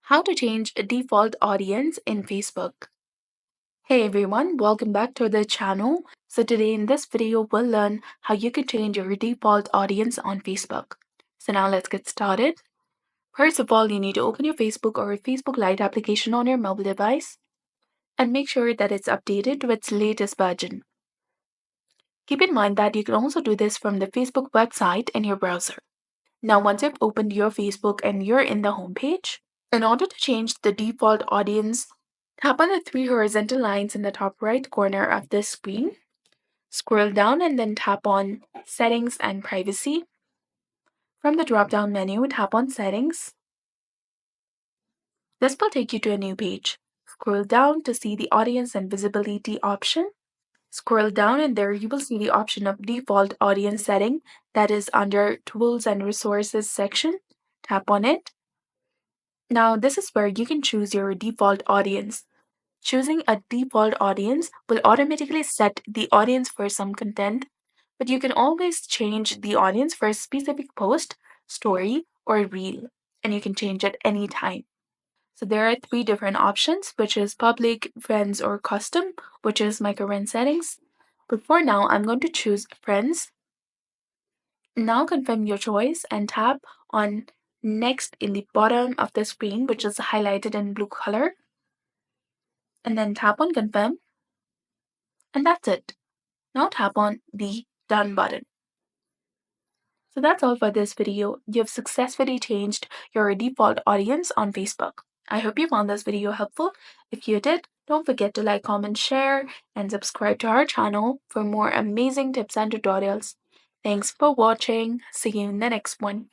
How to change a default audience in Facebook. Hey everyone, welcome back to the channel. So today in this video, we'll learn how you can change your default audience on Facebook. So now let's get started. First of all, you need to open your Facebook or Facebook Lite application on your mobile device and make sure that it's updated to its latest version. Keep in mind that you can also do this from the Facebook website in your browser. Now, once you've opened your Facebook and you're in the home page, in order to change the default audience, tap on the three horizontal lines in the top right corner of the screen. Scroll down and then tap on Settings and Privacy. From the drop-down menu, tap on Settings. This will take you to a new page. Scroll down to see the Audience and Visibility option. Scroll down and there you will see the option of Default Audience Setting that is under Tools and Resources section. Tap on it. Now, this is where you can choose your default audience. Choosing a default audience will automatically set the audience for some content, but you can always change the audience for a specific post, story, or reel, and you can change at any time. So there are three different options, which is public, friends, or custom, which is my current settings. But for now, I'm going to choose friends. Now confirm your choice and tap on next in the bottom of the screen, which is highlighted in blue color. And then tap on confirm. And that's it. Now tap on the done button. So that's all for this video. You've successfully changed your default audience on Facebook. I hope you found this video helpful. If you did, don't forget to like, comment, share, and subscribe to our channel for more amazing tips and tutorials. Thanks for watching. See you in the next one.